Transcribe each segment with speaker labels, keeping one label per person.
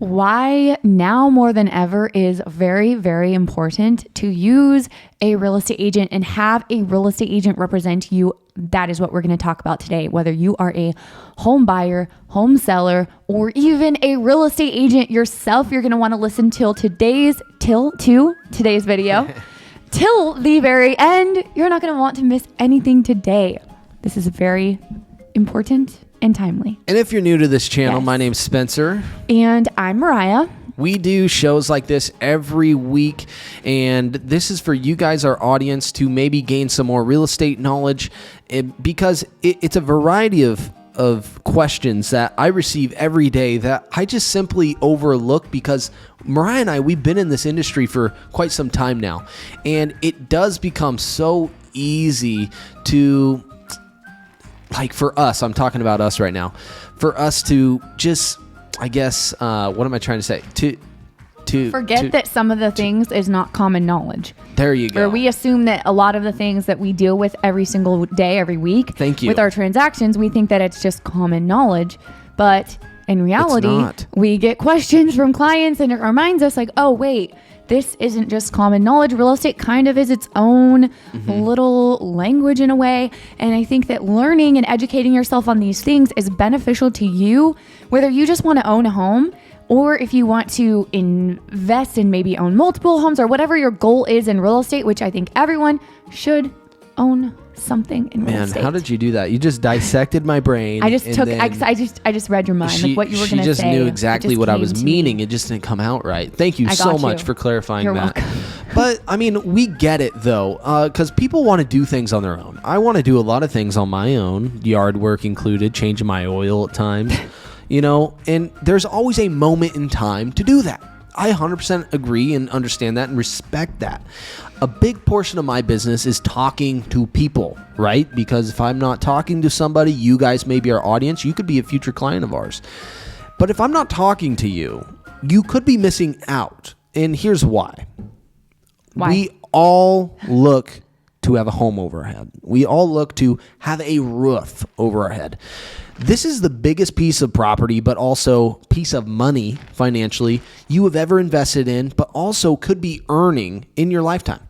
Speaker 1: why now more than ever is very, very important to use a real estate agent and have a real estate agent represent you. That is what we're going to talk about today. Whether you are a home buyer, home seller, or even a real estate agent yourself, you're going to want to listen to today's video till the very end. You're not going to want to miss anything today. This is very important and timely.
Speaker 2: And if you're new to this channel, my name's Spencer.
Speaker 1: And I'm Mariah.
Speaker 2: We do shows like this every week, and this is for you guys, our audience, to maybe gain some more real estate knowledge, because it's a variety of questions that I receive every day that I just simply overlook, because Mariah and I, we've been in this industry for quite some time now, and it does become so easy to... Like for us, I'm talking about us right now, for us to just, I guess, what am I trying to say? To
Speaker 1: forget that some of the things is not common knowledge.
Speaker 2: There you go.
Speaker 1: Or we assume that a lot of the things that we deal with every single day, every week, with our transactions, we think that it's just common knowledge. But in reality, we get questions from clients and it reminds us like, oh, wait, this isn't just common knowledge. Real estate kind of is its own little language in a way. And I think that learning and educating yourself on these things is beneficial to you, whether you just want to own a home or if you want to invest and maybe own multiple homes or whatever your goal is in real estate, which I think everyone should own something in real estate.
Speaker 2: Man, how did you do that? You just dissected my brain.
Speaker 1: I just read your mind, like what you were going to say.
Speaker 2: She just knew exactly what I was meaning. It just didn't come out right. Thank you so much for clarifying that.
Speaker 1: You're welcome.
Speaker 2: But I mean, we get it though, because people want to do things on their own. I want to do a lot of things on my own, yard work included, changing my oil at times, and there's always a moment in time to do that. I 100% agree and understand that and respect that. A big portion of my business is talking to people, right? Because if I'm not talking to somebody, you guys may be our audience. You could be a future client of ours. But if I'm not talking to you, you could be missing out. And here's why. We all look to have a home over our head. We all look to have a roof over our head. This is the biggest piece of property, but also piece of money financially you have ever invested in, but also could be earning in your lifetime.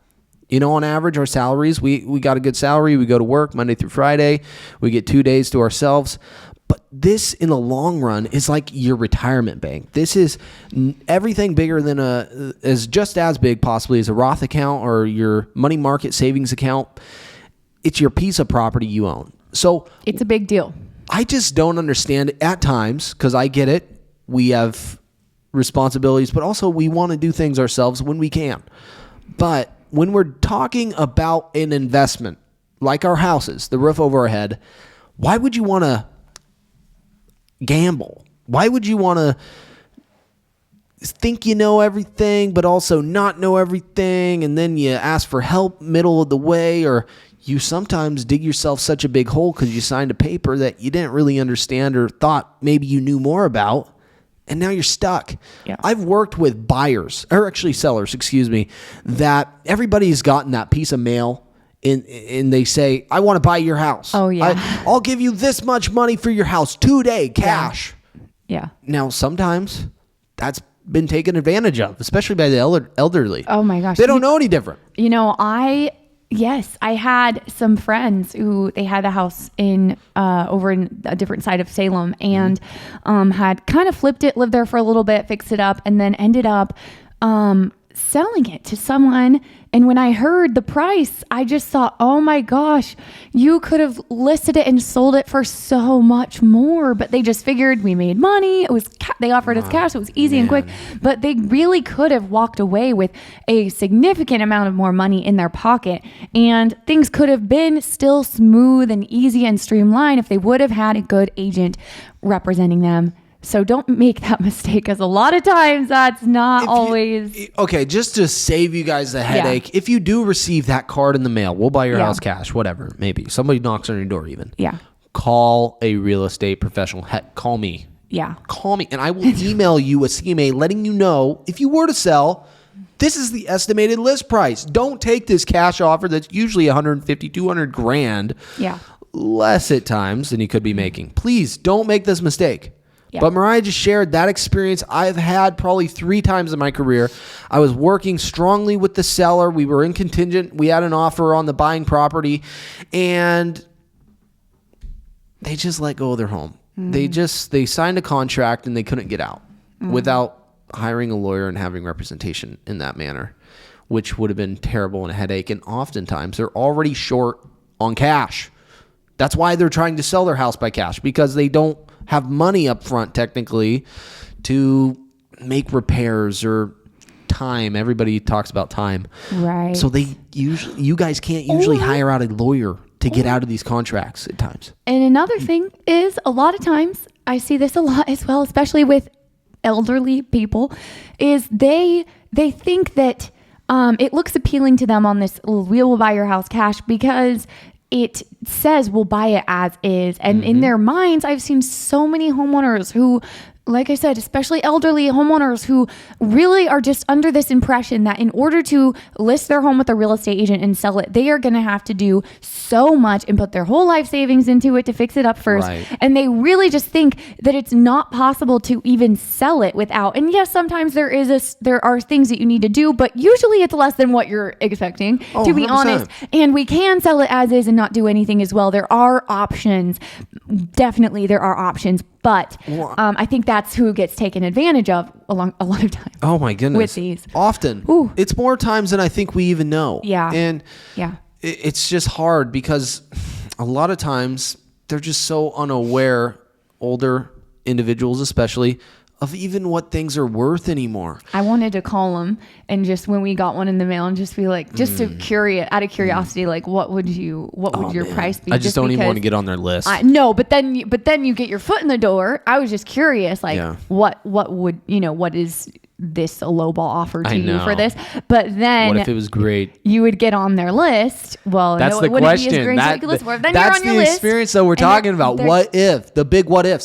Speaker 2: On average, our salaries, we got a good salary. We go to work Monday through Friday. We get 2 days to ourselves. But this, in the long run, is like your retirement bank. This is everything bigger than is just as big possibly as a Roth account or your money market savings account. It's your piece of property you own. So
Speaker 1: it's a big deal.
Speaker 2: I just don't understand it at times, because I get it. We have responsibilities, but also we want to do things ourselves when we can. But when we're talking about an investment, like our houses, the roof over our head, why would you want to gamble? Why would you want to think you know everything, but also not know everything, and then you ask for help middle of the way, or you sometimes dig yourself such a big hole because you signed a paper that you didn't really understand or thought maybe you knew more about, and now you're stuck. Yeah. I've worked with buyers, or actually sellers, that everybody's gotten that piece of mail and they say, I want to buy your house.
Speaker 1: Oh, yeah.
Speaker 2: I'll give you this much money for your house today, cash.
Speaker 1: Yeah.
Speaker 2: Now, sometimes that's been taken advantage of, especially by the elderly.
Speaker 1: Oh, my gosh.
Speaker 2: They don't know any different.
Speaker 1: Yes, I had some friends who they had a house in over in a different side of Salem, and had kind of flipped it, lived there for a little bit, fixed it up, and then ended up selling it to someone. And when I heard the price, I just thought, oh my gosh, you could have listed it and sold it for so much more. But they just figured we made money. It was they offered us cash. It was easy and quick. But they really could have walked away with a significant amount of more money in their pocket. And things could have been still smooth and easy and streamlined if they would have had a good agent representing them. So don't make that mistake, because a lot of times that's not always...
Speaker 2: Okay, just to save you guys the headache, if you do receive that card in the mail, we'll buy your house cash, whatever, maybe. Somebody knocks on your door even.
Speaker 1: Yeah.
Speaker 2: Call a real estate professional. Heck, call me.
Speaker 1: Yeah.
Speaker 2: Call me, and I will email you a CMA letting you know, if you were to sell, this is the estimated list price. Don't take this cash offer that's usually $150,000, $200,000.
Speaker 1: Yeah.
Speaker 2: Less at times than you could be making. Please don't make this mistake.
Speaker 1: Yeah.
Speaker 2: But Mariah just shared that experience I've had probably 3 times in my career. I was working strongly with the seller. We were in contingent. We had an offer on the buying property, and they just let go of their home. They signed a contract and they couldn't get out without hiring a lawyer and having representation in that manner, which would have been terrible and a headache. And oftentimes they're already short on cash. That's why they're trying to sell their house by cash, because they don't have money up front technically to make repairs or time. Everybody talks about time.
Speaker 1: Right.
Speaker 2: So you guys can't usually hire out a lawyer to get out of these contracts at times.
Speaker 1: And another thing is, a lot of times, I see this a lot as well, especially with elderly people, is they think that it looks appealing to them on this, we will buy your house cash because it says we'll buy it as is. And in their minds, I've seen so many homeowners who, like I said, especially elderly homeowners who really are just under this impression that in order to list their home with a real estate agent and sell it, they are going to have to do so much and put their whole life savings into it to fix it up first.
Speaker 2: Right.
Speaker 1: And they really just think that it's not possible to even sell it without. And yes, sometimes there are things that you need to do, but usually it's less than what you're expecting, to be
Speaker 2: 100%.
Speaker 1: honest. And we can sell it as is and not do anything as well. There are options. Definitely there are options. But I think that's who gets taken advantage of a lot of times.
Speaker 2: Oh my goodness.
Speaker 1: With these.
Speaker 2: Often.
Speaker 1: Ooh.
Speaker 2: It's more times than I think we even know.
Speaker 1: Yeah.
Speaker 2: And
Speaker 1: Yeah.
Speaker 2: it's just hard because a lot of times they're just so unaware, older individuals especially, of even what things are worth anymore.
Speaker 1: I wanted to call them and just when we got one in the mail and just be like, just to out of curiosity, like what would your price be?
Speaker 2: I just don't even want to get on their list.
Speaker 1: No, but then you get your foot in the door. I was just curious, like what is this a lowball offer to you for this? But then
Speaker 2: what if it was great?
Speaker 1: You would get on their list. Well,
Speaker 2: that's
Speaker 1: no,
Speaker 2: the
Speaker 1: it wouldn't
Speaker 2: question.
Speaker 1: Be as ridiculous for. Then
Speaker 2: that's
Speaker 1: you're on your
Speaker 2: the
Speaker 1: list,
Speaker 2: experience that we're talking about. What if? The big what if.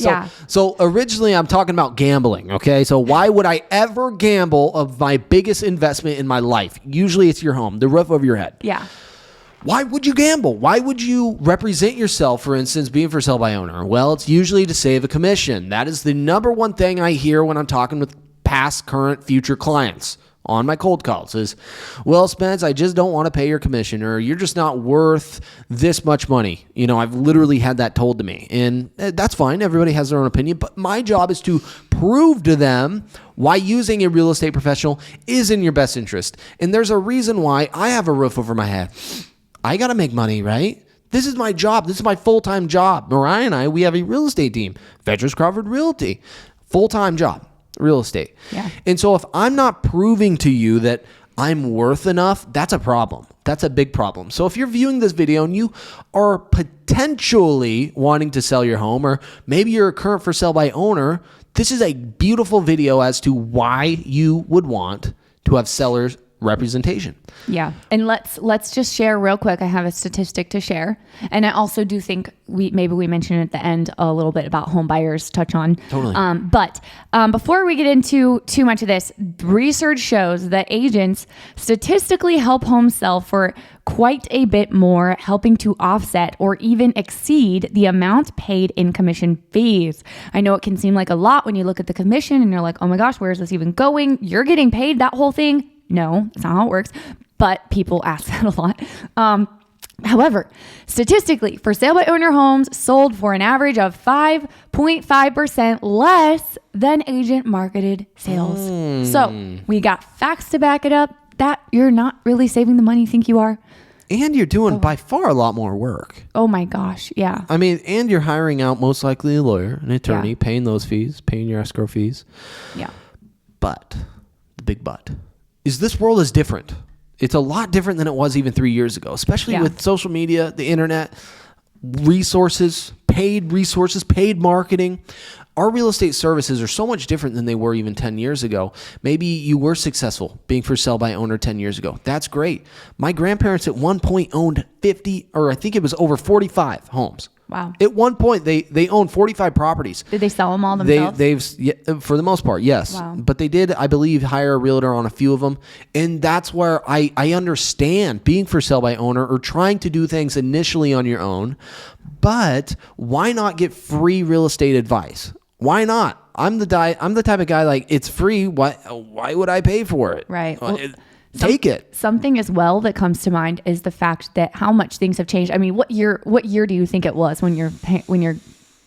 Speaker 2: So originally I'm talking about gambling. Okay. So why would I ever gamble of my biggest investment in my life? Usually it's your home, the roof over your head.
Speaker 1: Yeah.
Speaker 2: Why would you gamble? Why would you represent yourself, for instance, being for sale by owner? Well, it's usually to save a commission. That is the number one thing I hear when I'm talking with past, current, future clients on my cold calls is, well, Spenc, I just don't want to pay your commission, or you're just not worth this much money. I've literally had that told to me, and that's fine. Everybody has their own opinion, but my job is to prove to them why using a real estate professional is in your best interest. And there's a reason why I have a roof over my head. I got to make money, right? This is my job. This is my full-time job. Mariah and I, we have a real estate team, Vettrus, Crawford Realty, full-time job. Real estate.
Speaker 1: Yeah.
Speaker 2: And so if I'm not proving to you that I'm worth enough, that's a problem. That's a big problem. So if you're viewing this video and you are potentially wanting to sell your home, or maybe you're a current for sale by owner, this is a beautiful video as to why you would want to have sellers representation.
Speaker 1: Yeah. And let's just share real quick. I have a statistic to share. And I also do think we mentioned at the end a little bit about home buyers touch on.
Speaker 2: Totally.
Speaker 1: But before we get into too much of this, research shows that agents statistically help homes sell for quite a bit more, helping to offset or even exceed the amount paid in commission fees. I know it can seem like a lot when you look at the commission and you're like, oh my gosh, where is this even going? You're getting paid that whole thing. No, that's not how it works. But people ask that a lot. However, statistically, for sale by owner homes sold for an average of 5.5% less than agent marketed sales. So we got facts to back it up that you're not really saving the money you think you are.
Speaker 2: And you're doing by far a lot more work.
Speaker 1: Oh my gosh. Yeah.
Speaker 2: I mean, and you're hiring out most likely a lawyer, an attorney, paying those fees, paying your escrow fees.
Speaker 1: Yeah.
Speaker 2: But, the big but, is this world is different. It's a lot different than it was even 3 years ago, especially with social media, the internet, resources, paid marketing. Our real estate services are so much different than they were even 10 years ago. Maybe you were successful being for sale by owner 10 years ago. That's great. My grandparents at one point owned 50, or I think it was over 45 homes.
Speaker 1: Wow.
Speaker 2: At one point, they owned 45 properties.
Speaker 1: Did they sell them all themselves?
Speaker 2: For the most part, yes.
Speaker 1: Wow.
Speaker 2: But they did, I believe, hire a realtor on a few of them. And that's where I understand being for sale by owner or trying to do things initially on your own. But why not get free real estate advice? Why not? I'm the type of guy, like, it's free. Why would I pay for it?
Speaker 1: Right.
Speaker 2: Well, take it.
Speaker 1: Something as well that comes to mind is the fact that how much things have changed. I mean, what year do you think it was when your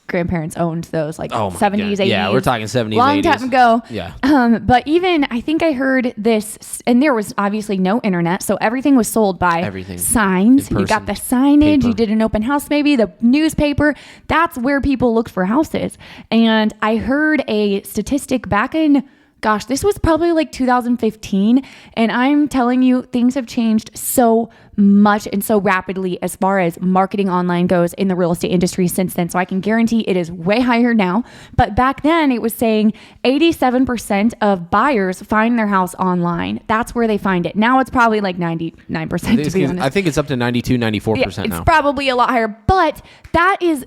Speaker 1: grandparents owned those, like 70s, 80s?
Speaker 2: Yeah, we're talking 70s,
Speaker 1: long
Speaker 2: 80s.
Speaker 1: time ago.
Speaker 2: Yeah.
Speaker 1: But even, I think I heard this, and there was obviously no internet, so everything was sold by signs. You got the signage, you did an open house, maybe the newspaper. That's where people looked for houses. And I heard a statistic back in, gosh, this was probably like 2015. And I'm telling you, things have changed so much and so rapidly as far as marketing online goes in the real estate industry since then. So I can guarantee it is way higher now. But back then it was saying 87% of buyers find their house online. That's where they find it. Now it's probably like 99%, to be honest.
Speaker 2: I think it's up to 92, 94% now.
Speaker 1: It's probably a lot higher, but that is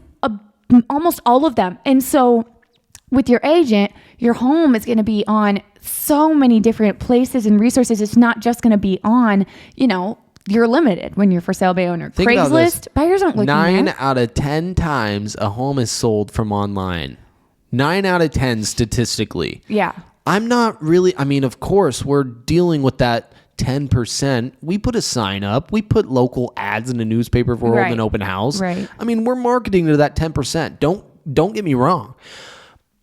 Speaker 1: almost all of them. And so with your agent, your home is going to be on so many different places and resources. It's not just going to be on, you're limited when you're for sale by owner.
Speaker 2: Think
Speaker 1: Craigslist, buyers aren't looking
Speaker 2: 9
Speaker 1: there.
Speaker 2: out of 10 times a home is sold from online. 9 out of 10 statistically.
Speaker 1: Yeah.
Speaker 2: I'm not really, of course, we're dealing with that 10%. We put a sign up. We put local ads in the newspaper for an open house.
Speaker 1: Right.
Speaker 2: We're marketing to that 10%. Don't get me wrong.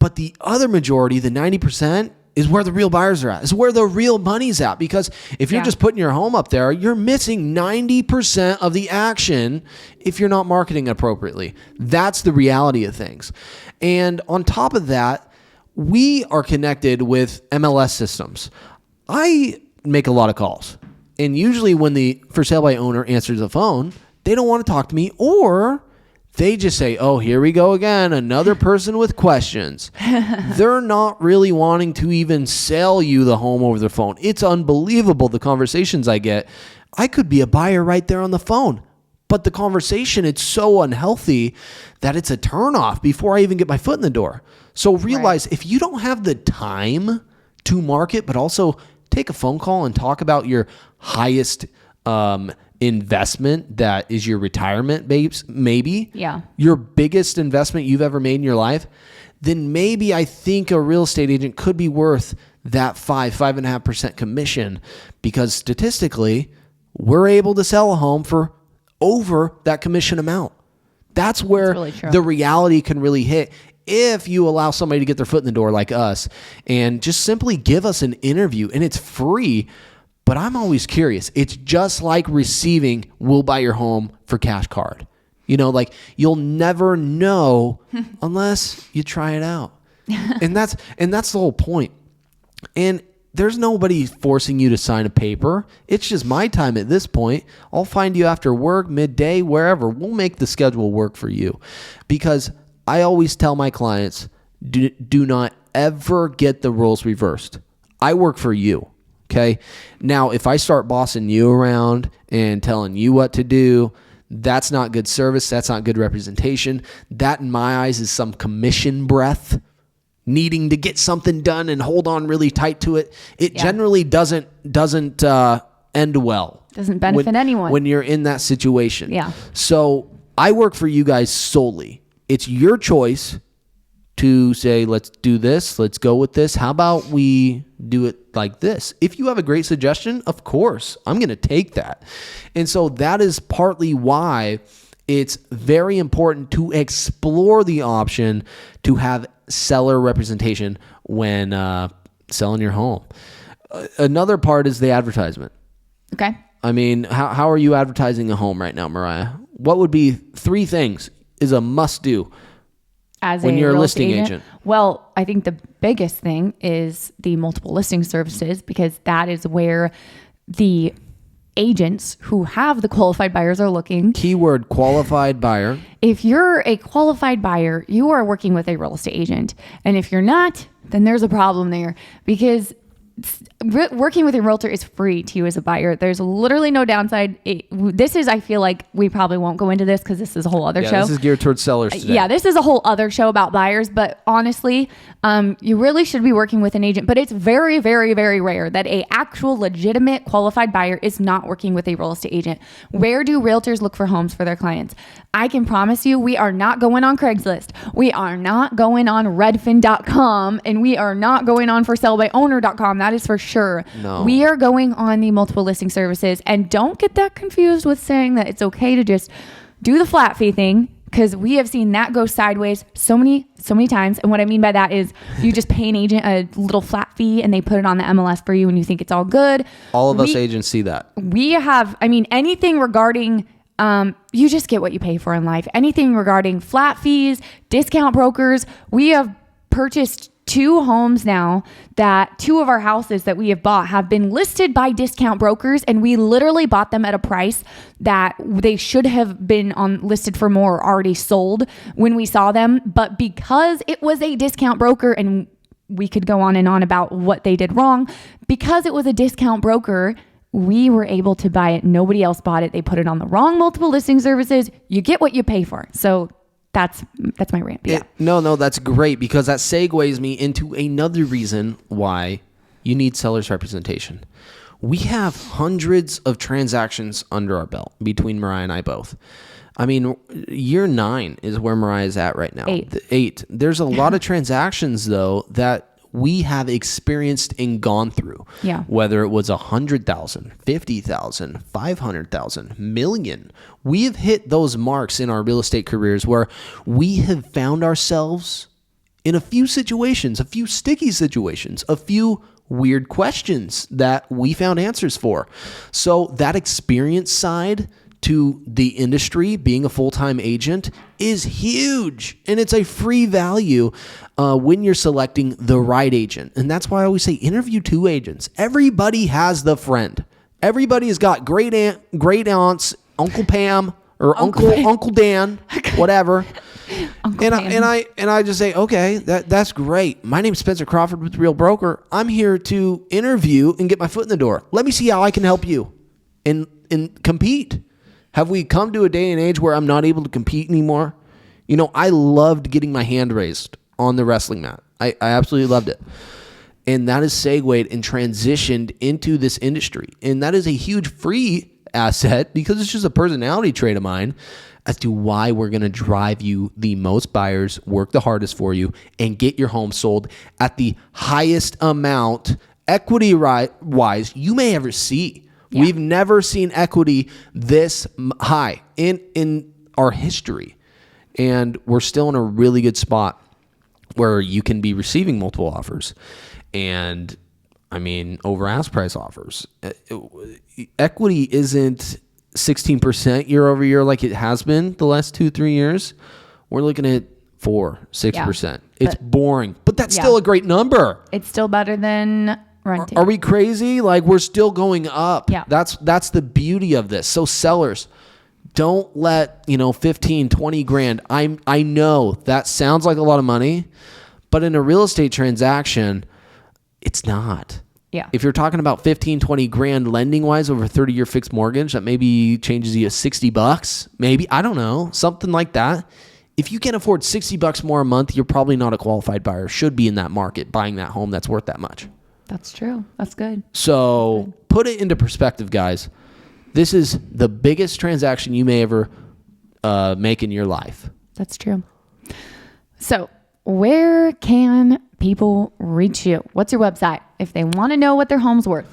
Speaker 2: But the other majority, the 90%, is where the real buyers are at. Is where the real money's at. Because if you're just putting your home up there, you're missing 90% of the action if you're not marketing appropriately. That's the reality of things. And on top of that, we are connected with MLS systems. I make a lot of calls. And usually when the for sale by owner answers the phone, they don't want to talk to me, or they just say, oh, here we go again, another person with questions. They're not really wanting to even sell you the home over the phone. It's unbelievable, the conversations I get. I could be a buyer right there on the phone, but the conversation, it's so unhealthy that it's a turnoff before I even get my foot in the door. So realize if you don't have the time to market, but also take a phone call and talk about your highest investment that is your retirement, maybe your biggest investment you've ever made in your life, then maybe I think a real estate agent could be worth that 5.5% commission, because statistically we're able to sell a home for over that commission amount. That's where the reality can really hit if you allow somebody to get their foot in the door like us and just simply give us an interview, and it's free. But I'm always curious. It's just like receiving We'll Buy Your Home for Cash card. You'll never know unless you try it out. And that's the whole point. And there's nobody forcing you to sign a paper. It's just my time at this point. I'll find you after work, midday, wherever. We'll make the schedule work for you. Because I always tell my clients, do not ever get the roles reversed. I work for you. Okay. Now, if I start bossing you around and telling you what to do, that's not good service. That's not good representation. That, in my eyes, is some commission breath, needing to get something done and hold on really tight to it. It generally doesn't end well.
Speaker 1: Doesn't benefit anyone
Speaker 2: when you're in that situation.
Speaker 1: Yeah.
Speaker 2: So I work for you guys solely. It's your choice to say, let's do this, let's go with this. How about we do it like this? If you have a great suggestion, of course, I'm going to take that. And so that is partly why it's very important to explore the option to have seller representation when selling your home. Another part is the advertisement.
Speaker 1: Okay.
Speaker 2: How are you advertising a home right now, Mariah? What would be 3 things is a must-do when you're a listing agent?
Speaker 1: Well, I think the biggest thing is the multiple listing services, because that is where the agents who have the qualified buyers are looking.
Speaker 2: Keyword qualified buyer.
Speaker 1: If you're a qualified buyer, you are working with a real estate agent. And if you're not, then there's a problem there, because working with a realtor is free to you as a buyer. There's literally no downside. I feel like we probably won't go into this because this is a whole other show.
Speaker 2: This is geared towards sellers today.
Speaker 1: Yeah, this is a whole other show about buyers. But honestly, you really should be working with an agent. But it's very, very, very rare that a actual legitimate qualified buyer is not working with a real estate agent. Where do realtors look for homes for their clients? I can promise you we are not going on Craigslist. We are not going on Redfin.com. And we are not going on ForSaleByOwner.com. That is for sure.
Speaker 2: No.
Speaker 1: We are going on the multiple listing services. And don't get that confused with saying that it's okay to just do the flat fee thing, because we have seen that go sideways so many times. And what I mean by that is you just pay an agent a little flat fee and they put it on the MLS for you and you think it's all good.
Speaker 2: All of us agents see that.
Speaker 1: We have, anything regarding, you just get what you pay for in life. Anything regarding flat fees, discount brokers. We have purchased 2 homes now that 2 of our houses that we have bought have been listed by discount brokers, and we literally bought them at a price that they should have been listed for more or already sold when we saw them. But because it was a discount broker, and we could go on and on about what they did wrong, because it was a discount broker, we were able to buy it. Nobody else bought it. They put it on the wrong multiple listing services. You get what you pay for. So that's my rant. Yeah.
Speaker 2: No, that's great, because that segues me into another reason why you need seller's representation. We have hundreds of transactions under our belt between Mariah and I both. Year 9 is where Mariah is at right now. 8. There's a lot of transactions, though, that we have experienced and gone through.
Speaker 1: Yeah.
Speaker 2: Whether it was 100,000, 50,000, 500,000, million. We have hit those marks in our real estate careers where we have found ourselves in a few situations, a few sticky situations, a few weird questions that we found answers for. So that experience side to the industry, being a full-time agent, is huge. And it's a free value when you're selecting the right agent. And that's why I always say interview 2 agents. Everybody has the friend. Everybody has got great aunts, Uncle Pam, or Uncle Dan, whatever. And I just say, okay, that's great. My name's Spencer Crawford with Real Broker. I'm here to interview and get my foot in the door. Let me see how I can help you and compete. Have we come to a day and age where I'm not able to compete anymore? I loved getting my hand raised on the wrestling mat. I absolutely loved it. And that has segued and transitioned into this industry. And that is a huge free asset, because it's just a personality trait of mine as to why we're going to drive you the most buyers, work the hardest for you, and get your home sold at the highest amount equity-wise you may ever see. Yeah. We've never seen equity this high in our history. And we're still in a really good spot where you can be receiving multiple offers. And over ask price offers. Equity isn't 16% year over year like it has been the last 2-3 years. We're looking at 4-6%. Yeah, it's boring, but that's still a great number.
Speaker 1: It's still better than renting.
Speaker 2: Are we crazy? We're still going up.
Speaker 1: Yeah.
Speaker 2: That's the beauty of this. So sellers, don't let 15, 20 grand. I know that sounds like a lot of money, but in a real estate transaction, it's not.
Speaker 1: Yeah.
Speaker 2: If you're talking about 15, 20 grand lending wise over a 30-year fixed mortgage, that maybe changes you $60, maybe, I don't know, something like that. If you can't afford $60 more a month, you're probably not a qualified buyer. Should be in that market buying that home that's worth that much.
Speaker 1: That's true. That's good.
Speaker 2: So put it into perspective, guys. This is the biggest transaction you may ever make in your life.
Speaker 1: That's true. So where can people reach you? What's your website if they want to know what their home's worth?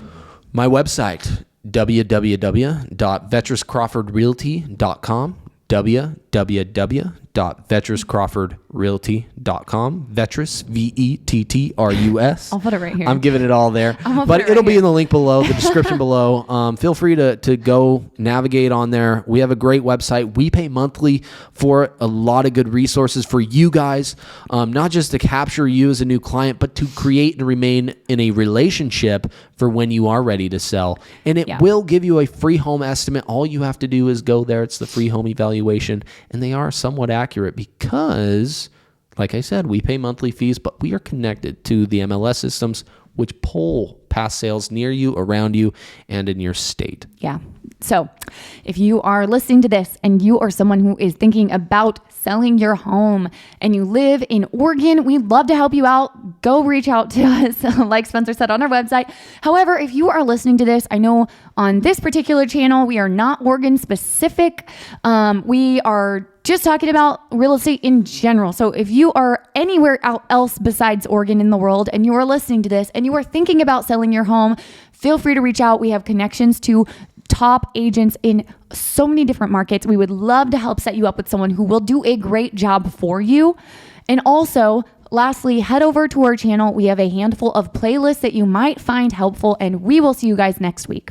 Speaker 2: My website, www.vettruscrawfordrealty.com, www.vettruscrawfordrealty.com. Vettrus, Vettrus.
Speaker 1: I'll put it right here.
Speaker 2: I'm giving it all there, but it'll be in the link below, the description below. Feel free to go navigate on there. We have a great website. We pay monthly for a lot of good resources for you guys, not just to capture you as a new client, but to create and remain in a relationship for when you are ready to sell. And it will give you a free home estimate. All you have to do is go there. It's the free home evaluation, and they are somewhat accurate because, like I said, we pay monthly fees, but we are connected to the MLS systems, which pull past sales near you, around you, and in your state.
Speaker 1: Yeah. So if you are listening to this and you are someone who is thinking about selling your home and you live in Oregon, we'd love to help you out. Go reach out to us, like Spencer said on our website. However, if you are listening to this, I know on this particular channel, we are not Oregon specific. We are just talking about real estate in general. So if you are anywhere else besides Oregon in the world and you are listening to this and you are thinking about selling your home, feel free to reach out. We have connections to top agents in so many different markets. We would love to help set you up with someone who will do a great job for you. And also, lastly, head over to our channel. We have a handful of playlists that you might find helpful, and we will see you guys next week.